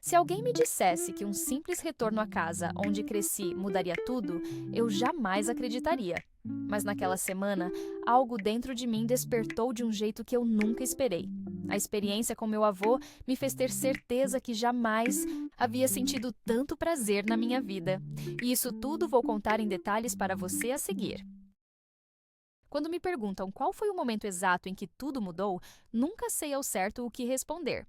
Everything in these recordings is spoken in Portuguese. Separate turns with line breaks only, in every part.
Se alguém me dissesse que um simples retorno à casa onde cresci mudaria tudo, eu jamais acreditaria. Mas naquela semana, algo dentro de mim despertou de um jeito que eu nunca esperei. A experiência com meu avô me fez ter certeza que jamais havia sentido tanto prazer na minha vida. E isso tudo vou contar em detalhes para você a seguir. Quando me perguntam qual foi o momento exato em que tudo mudou, nunca sei ao certo o que responder.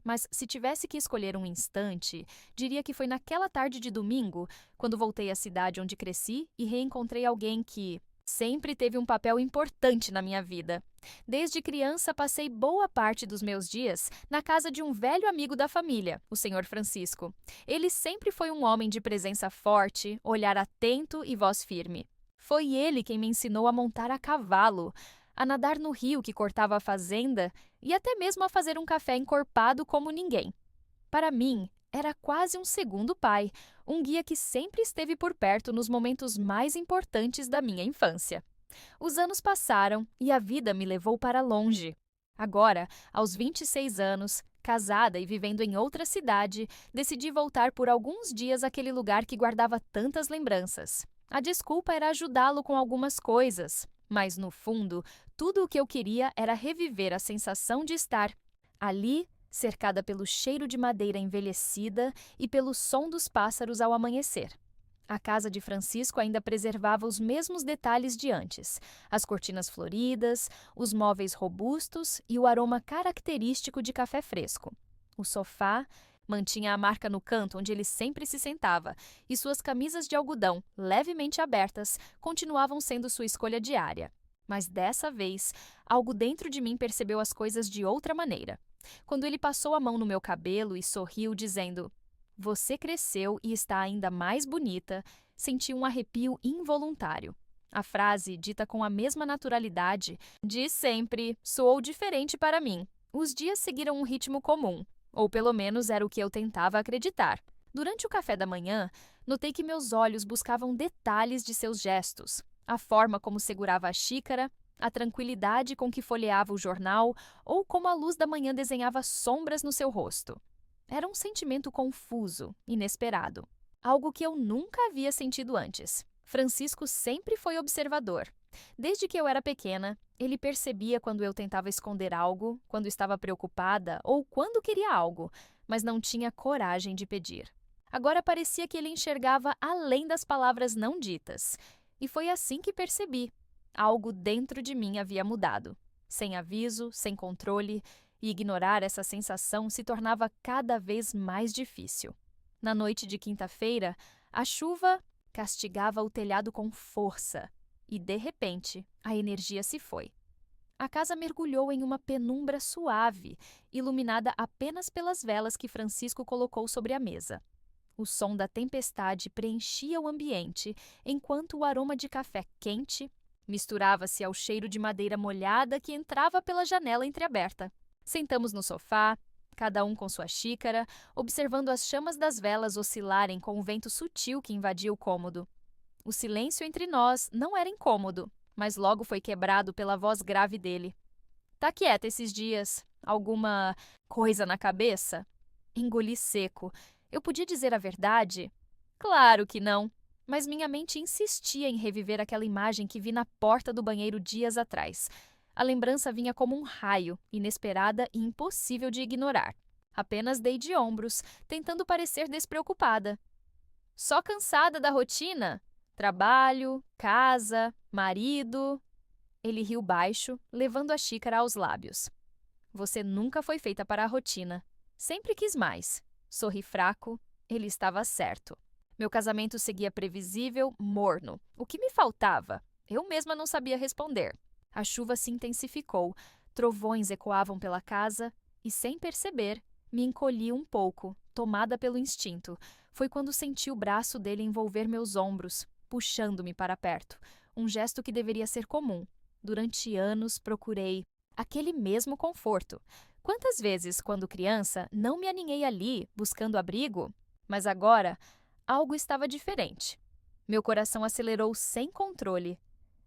Mas se tivesse que escolher um instante, diria que foi naquela tarde de domingo, quando voltei à cidade onde cresci e reencontrei alguém que sempre teve um papel importante na minha vida. Desde criança, passei boa parte dos meus dias na casa de um velho amigo da família, o Senhor Francisco. Ele sempre foi um homem de presença forte, olhar atento e voz firme. Foi ele quem me ensinou a montar a cavalo, a nadar no rio que cortava a fazenda e até mesmo a fazer um café encorpado como ninguém. Para mim, era quase um segundo pai, um guia que sempre esteve por perto nos momentos mais importantes da minha infância. Os anos passaram e a vida me levou para longe. Agora, aos 26 anos, casada e vivendo em outra cidade, decidi voltar por alguns dias àquele lugar que guardava tantas lembranças. A desculpa era ajudá-lo com algumas coisas, mas no fundo, tudo o que eu queria era reviver a sensação de estar ali, cercada pelo cheiro de madeira envelhecida e pelo som dos pássaros ao amanhecer. A casa de Francisco ainda preservava os mesmos detalhes de antes: as cortinas floridas, os móveis robustos e o aroma característico de café fresco. O sofá mantinha a marca no canto onde ele sempre se sentava, e suas camisas de algodão, levemente abertas, continuavam sendo sua escolha diária. Mas dessa vez, algo dentro de mim percebeu as coisas de outra maneira. Quando ele passou a mão no meu cabelo e sorriu, dizendo: "Você cresceu e está ainda mais bonita", senti um arrepio involuntário. A frase, dita com a mesma naturalidade de sempre, soou diferente para mim. Os dias seguiram um ritmo comum. Ou pelo menos era o que eu tentava acreditar. Durante o café da manhã, notei que meus olhos buscavam detalhes de seus gestos. A forma como segurava a xícara, a tranquilidade com que folheava o jornal ou como a luz da manhã desenhava sombras no seu rosto. Era um sentimento confuso, inesperado. Algo que eu nunca havia sentido antes. Francisco sempre foi observador. Desde que eu era pequena, ele percebia quando eu tentava esconder algo, quando estava preocupada ou quando queria algo, mas não tinha coragem de pedir. Agora parecia que ele enxergava além das palavras não ditas. E foi assim que percebi. Algo dentro de mim havia mudado. Sem aviso, sem controle, e ignorar essa sensação se tornava cada vez mais difícil. Na noite de quinta-feira, a chuva castigava o telhado com força. E, de repente, a energia se foi. A casa mergulhou em uma penumbra suave, iluminada apenas pelas velas que Francisco colocou sobre a mesa. O som da tempestade preenchia o ambiente, enquanto o aroma de café quente misturava-se ao cheiro de madeira molhada que entrava pela janela entreaberta. Sentamos no sofá, cada um com sua xícara, observando as chamas das velas oscilarem com o vento sutil que invadia o cômodo. O silêncio entre nós não era incômodo, mas logo foi quebrado pela voz grave dele. "Tá quieta esses dias? Alguma coisa na cabeça?" Engoli seco. Eu podia dizer a verdade? Claro que não. Mas minha mente insistia em reviver aquela imagem que vi na porta do banheiro dias atrás. A lembrança vinha como um raio, inesperada e impossível de ignorar. Apenas dei de ombros, tentando parecer despreocupada. "Só cansada da rotina? Trabalho, casa, marido." Ele riu baixo, levando a xícara aos lábios. "Você nunca foi feita para a rotina. Sempre quis mais." Sorri fraco. Ele estava certo. Meu casamento seguia previsível, morno. O que me faltava? Eu mesma não sabia responder. A chuva se intensificou, trovões ecoavam pela casa e, sem perceber, me encolhi um pouco, tomada pelo instinto. Foi quando senti o braço dele envolver meus ombros, puxando-me para perto, um gesto que deveria ser comum. Durante anos procurei aquele mesmo conforto. Quantas vezes, quando criança, não me aninhei ali, buscando abrigo? Mas agora, algo estava diferente. Meu coração acelerou sem controle.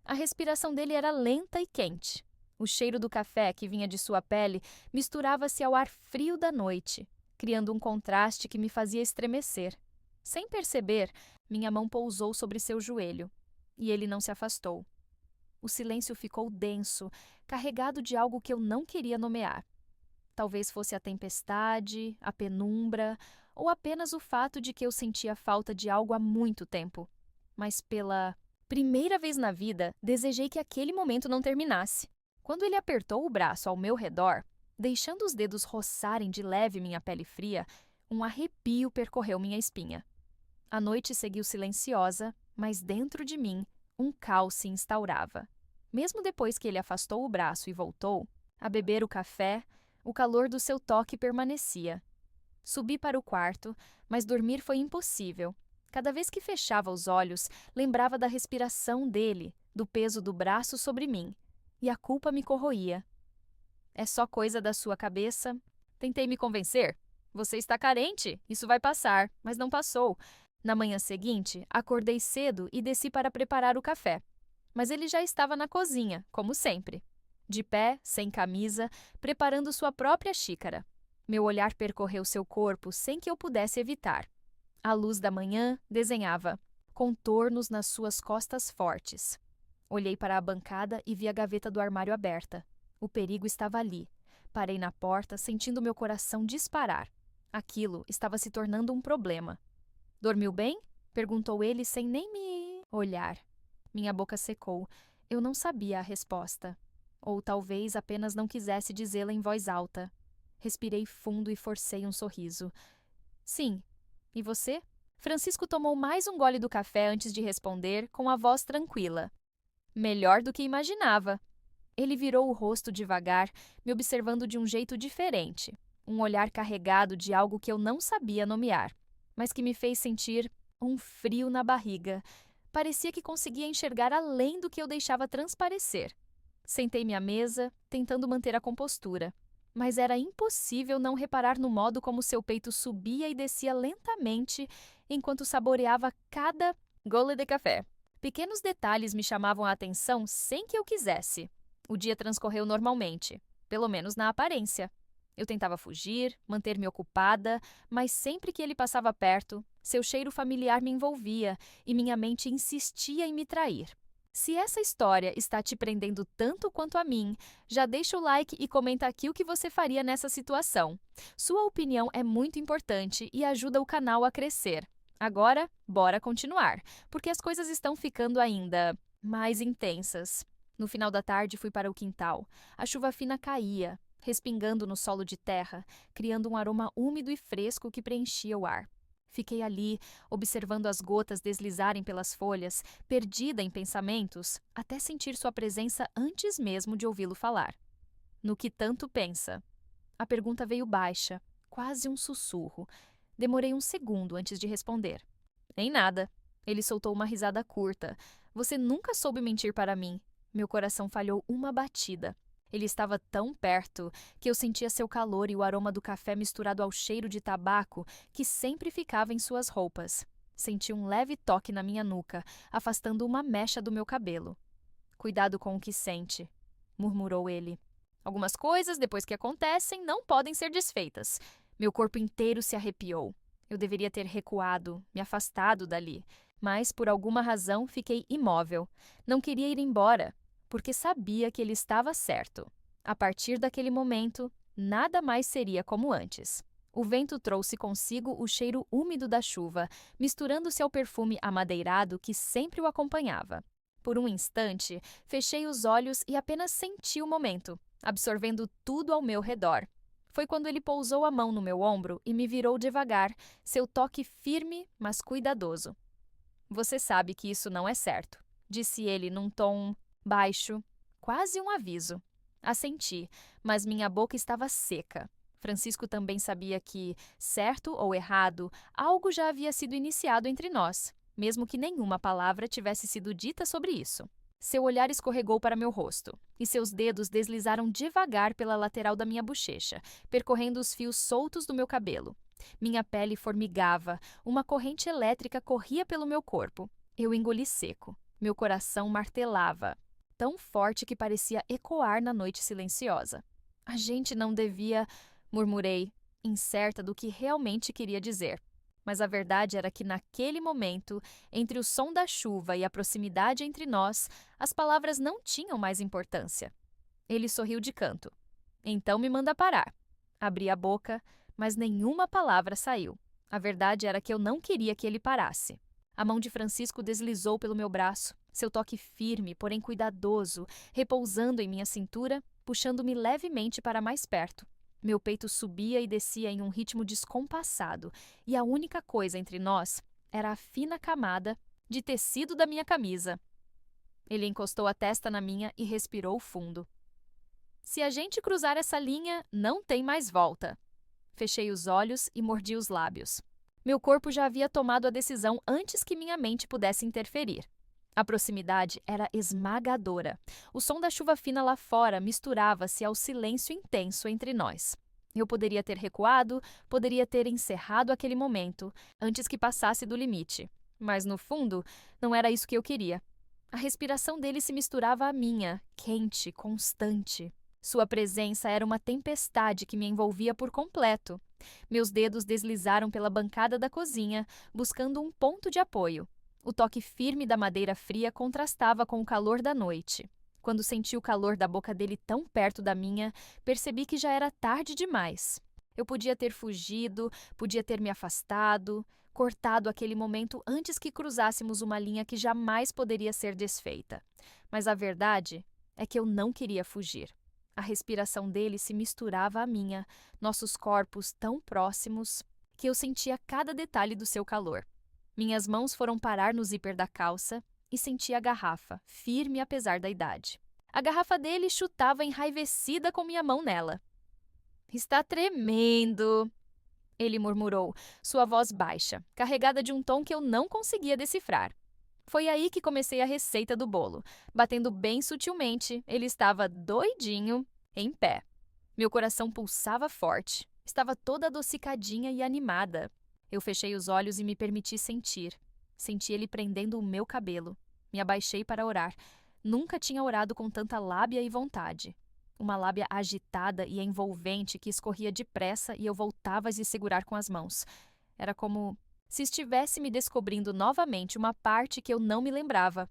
A respiração dele era lenta e quente. O cheiro do café que vinha de sua pele misturava-se ao ar frio da noite. criando um contraste que me fazia estremecer. Sem perceber, minha mão pousou sobre seu joelho, e ele não se afastou. O silêncio ficou denso, carregado de algo que eu não queria nomear. Talvez fosse a tempestade, a penumbra, ou apenas o fato de que eu sentia falta de algo há muito tempo. Mas pela primeira vez na vida, desejei que aquele momento não terminasse. Quando ele apertou o braço ao meu redor, deixando os dedos roçarem de leve minha pele fria, um arrepio percorreu minha espinha. A noite seguiu silenciosa, mas dentro de mim, um caos se instaurava. Mesmo depois que ele afastou o braço e voltou a beber o café, o calor do seu toque permanecia. Subi para o quarto, mas dormir foi impossível. Cada vez que fechava os olhos, lembrava da respiração dele, do peso do braço sobre mim, e a culpa me corroía. É só coisa da sua cabeça? Tentei me convencer. Você está carente, isso vai passar, mas não passou. Na manhã seguinte, acordei cedo e desci para preparar o café. Mas ele já estava na cozinha, como sempre. De pé, sem camisa, preparando sua própria xícara. Meu olhar percorreu seu corpo sem que eu pudesse evitar. A luz da manhã desenhava contornos nas suas costas fortes. Olhei para a bancada e vi a gaveta do armário aberta. O perigo estava ali. Parei na porta, sentindo meu coração disparar. Aquilo estava se tornando um problema. Dormiu bem? Perguntou ele sem nem me olhar. Minha boca secou. Eu não sabia a resposta. Ou talvez apenas não quisesse dizê-la em voz alta. Respirei fundo e forcei um sorriso. Sim. E você? Francisco tomou mais um gole do café antes de responder, com a voz tranquila. Melhor do que imaginava. Ele virou o rosto devagar, me observando de um jeito diferente. Um olhar carregado de algo que eu não sabia nomear, mas que me fez sentir um frio na barriga. Parecia que conseguia enxergar além do que eu deixava transparecer. Sentei-me à mesa, tentando manter a compostura. Mas era impossível não reparar no modo como seu peito subia e descia lentamente enquanto saboreava cada gole de café. Pequenos detalhes me chamavam a atenção sem que eu quisesse. O dia transcorreu normalmente, pelo menos na aparência. Eu tentava fugir, manter-me ocupada, mas sempre que ele passava perto, seu cheiro familiar me envolvia e minha mente insistia em me trair. Se essa história está te prendendo tanto quanto a mim, já deixa o like e comenta aqui o que você faria nessa situação. Sua opinião é muito importante e ajuda o canal a crescer. Agora, bora continuar, porque as coisas estão ficando ainda mais intensas. No final da tarde, fui para o quintal. A chuva fina caía, respingando no solo de terra, criando um aroma úmido e fresco que preenchia o ar. Fiquei ali, observando as gotas deslizarem pelas folhas, perdida em pensamentos, até sentir sua presença antes mesmo de ouvi-lo falar. No que tanto pensa? A pergunta veio baixa, quase um sussurro. Demorei um segundo antes de responder. Em nada. Ele soltou uma risada curta. Você nunca soube mentir para mim. Meu coração falhou uma batida. Ele estava tão perto que eu sentia seu calor e o aroma do café misturado ao cheiro de tabaco que sempre ficava em suas roupas. Senti um leve toque na minha nuca, afastando uma mecha do meu cabelo. Cuidado com o que sente, murmurou ele. Algumas coisas, depois que acontecem, não podem ser desfeitas. Meu corpo inteiro se arrepiou. Eu deveria ter recuado, me afastado dali. Mas, por alguma razão, fiquei imóvel. Não queria ir embora, porque sabia que ele estava certo. A partir daquele momento, nada mais seria como antes. O vento trouxe consigo o cheiro úmido da chuva, misturando-se ao perfume amadeirado que sempre o acompanhava. Por um instante, fechei os olhos e apenas senti o momento, absorvendo tudo ao meu redor. Foi quando ele pousou a mão no meu ombro e me virou devagar, seu toque firme, mas cuidadoso. Você sabe que isso não é certo, disse ele num tom baixo, quase um aviso. Assenti, mas minha boca estava seca. Francisco também sabia que, certo ou errado, algo já havia sido iniciado entre nós, mesmo que nenhuma palavra tivesse sido dita sobre isso. Seu olhar escorregou para meu rosto, e seus dedos deslizaram devagar pela lateral da minha bochecha, percorrendo os fios soltos do meu cabelo. Minha pele formigava, uma corrente elétrica corria pelo meu corpo. Eu engoli seco. Meu coração martelava, tão forte que parecia ecoar na noite silenciosa. A gente não devia, murmurei, incerta do que realmente queria dizer. Mas a verdade era que naquele momento, entre o som da chuva e a proximidade entre nós, as palavras não tinham mais importância. Ele sorriu de canto. Então me manda parar. Abri a boca, mas nenhuma palavra saiu. A verdade era que eu não queria que ele parasse. A mão de Francisco deslizou pelo meu braço, seu toque firme, porém cuidadoso, repousando em minha cintura, puxando-me levemente para mais perto. Meu peito subia e descia em um ritmo descompassado, e a única coisa entre nós era a fina camada de tecido da minha camisa. Ele encostou a testa na minha e respirou fundo. Se a gente cruzar essa linha, não tem mais volta. Fechei os olhos e mordi os lábios. Meu corpo já havia tomado a decisão antes que minha mente pudesse interferir. A proximidade era esmagadora. O som da chuva fina lá fora misturava-se ao silêncio intenso entre nós. Eu poderia ter recuado, poderia ter encerrado aquele momento, antes que passasse do limite. Mas, no fundo, não era isso que eu queria. A respiração dele se misturava à minha, quente, constante. Sua presença era uma tempestade que me envolvia por completo. Meus dedos deslizaram pela bancada da cozinha, buscando um ponto de apoio. O toque firme da madeira fria contrastava com o calor da noite. Quando senti o calor da boca dele tão perto da minha, percebi que já era tarde demais. Eu podia ter fugido, podia ter me afastado, cortado aquele momento antes que cruzássemos uma linha que jamais poderia ser desfeita. Mas a verdade é que eu não queria fugir. A respiração dele se misturava à minha, nossos corpos tão próximos, que eu sentia cada detalhe do seu calor. Minhas mãos foram parar no zíper da calça e senti a garrafa, firme apesar da idade. A garrafa dele chutava enraivecida com minha mão nela. "Está tremendo", ele murmurou, sua voz baixa, carregada de um tom que eu não conseguia decifrar. Foi aí que comecei a receita do bolo. Batendo bem sutilmente, ele estava doidinho, em pé. Meu coração pulsava forte. Estava toda adocicadinha e animada. Eu fechei os olhos e me permiti sentir. Senti ele prendendo o meu cabelo. Me abaixei para orar. Nunca tinha orado com tanta lábia e vontade. Uma lábia agitada e envolvente que escorria depressa e eu voltava a se segurar com as mãos. Era como se estivesse me descobrindo novamente uma parte que eu não me lembrava.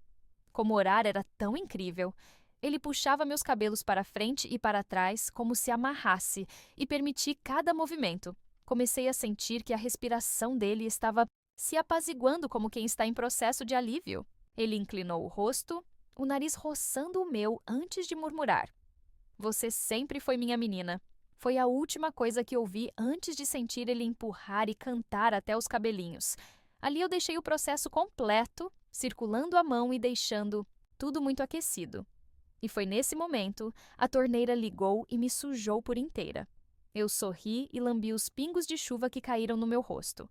Como orar era tão incrível. Ele puxava meus cabelos para frente e para trás, como se amarrasse, e permiti cada movimento. Comecei a sentir que a respiração dele estava se apaziguando como quem está em processo de alívio. Ele inclinou o rosto, o nariz roçando o meu antes de murmurar. "Você sempre foi minha menina." Foi a última coisa que ouvi antes de sentir ele empurrar e cantar até os cabelinhos. Ali eu deixei o processo completo, circulando a mão e deixando tudo muito aquecido. E foi nesse momento, a torneira ligou e me sujou por inteira. Eu sorri e lambi os pingos de chuva que caíram no meu rosto.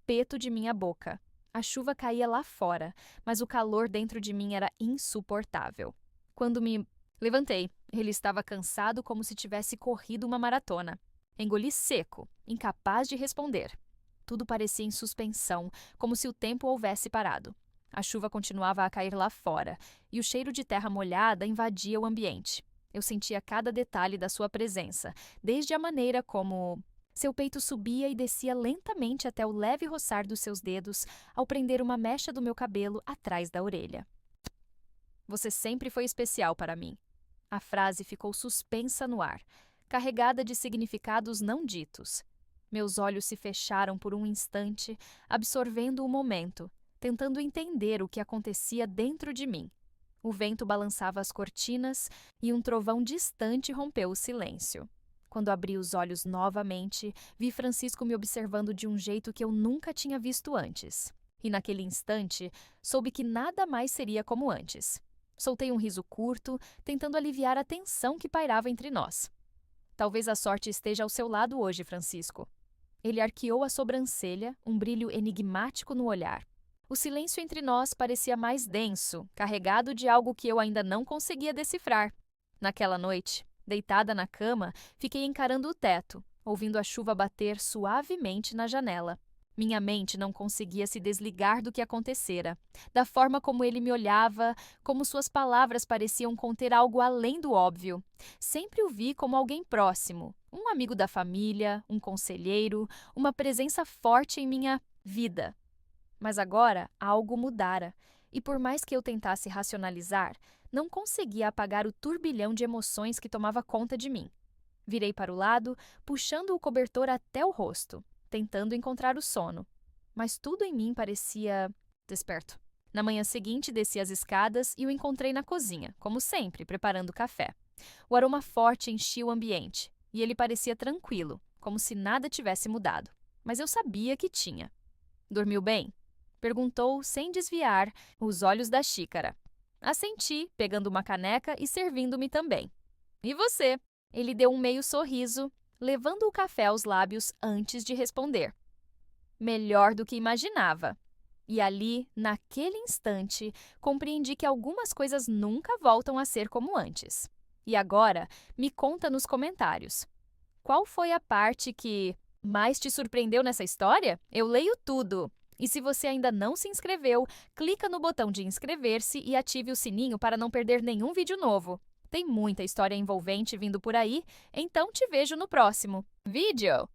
Peto de minha boca. A chuva caía lá fora, mas o calor dentro de mim era insuportável. Quando me levantei, ele estava cansado como se tivesse corrido uma maratona. Engoli seco, incapaz de responder. Tudo parecia em suspensão, como se o tempo houvesse parado. A chuva continuava a cair lá fora, e o cheiro de terra molhada invadia o ambiente. Eu sentia cada detalhe da sua presença, desde a maneira como seu peito subia e descia lentamente até o leve roçar dos seus dedos ao prender uma mecha do meu cabelo atrás da orelha. "Você sempre foi especial para mim." A frase ficou suspensa no ar, carregada de significados não ditos. Meus olhos se fecharam por um instante, absorvendo o momento, tentando entender o que acontecia dentro de mim. O vento balançava as cortinas e um trovão distante rompeu o silêncio. Quando abri os olhos novamente, vi Francisco me observando de um jeito que eu nunca tinha visto antes. E naquele instante, soube que nada mais seria como antes. Soltei um riso curto, tentando aliviar a tensão que pairava entre nós. "Talvez a sorte esteja ao seu lado hoje, Francisco." Ele arqueou a sobrancelha, um brilho enigmático no olhar. O silêncio entre nós parecia mais denso, carregado de algo que eu ainda não conseguia decifrar. Naquela noite, deitada na cama, fiquei encarando o teto, ouvindo a chuva bater suavemente na janela. Minha mente não conseguia se desligar do que acontecera, da forma como ele me olhava, como suas palavras pareciam conter algo além do óbvio. Sempre o vi como alguém próximo, um amigo da família, um conselheiro, uma presença forte em minha vida. Mas agora algo mudara, e por mais que eu tentasse racionalizar, não conseguia apagar o turbilhão de emoções que tomava conta de mim. Virei para o lado, puxando o cobertor até o rosto, tentando encontrar o sono. Mas tudo em mim parecia desperto. Na manhã seguinte, desci as escadas e o encontrei na cozinha, como sempre, preparando café. O aroma forte enchia o ambiente, e ele parecia tranquilo, como se nada tivesse mudado. Mas eu sabia que tinha. Dormiu bem? Perguntou, sem desviar os olhos da xícara. Assenti, pegando uma caneca e servindo-me também. E você? Ele deu um meio sorriso, levando o café aos lábios antes de responder. Melhor do que imaginava. E ali, naquele instante, compreendi que algumas coisas nunca voltam a ser como antes. E agora, me conta nos comentários. Qual foi a parte que mais te surpreendeu nessa história? Eu leio tudo! E se você ainda não se inscreveu, clica no botão de inscrever-se e ative o sininho para não perder nenhum vídeo novo. Tem muita história envolvente vindo por aí, então te vejo no próximo vídeo!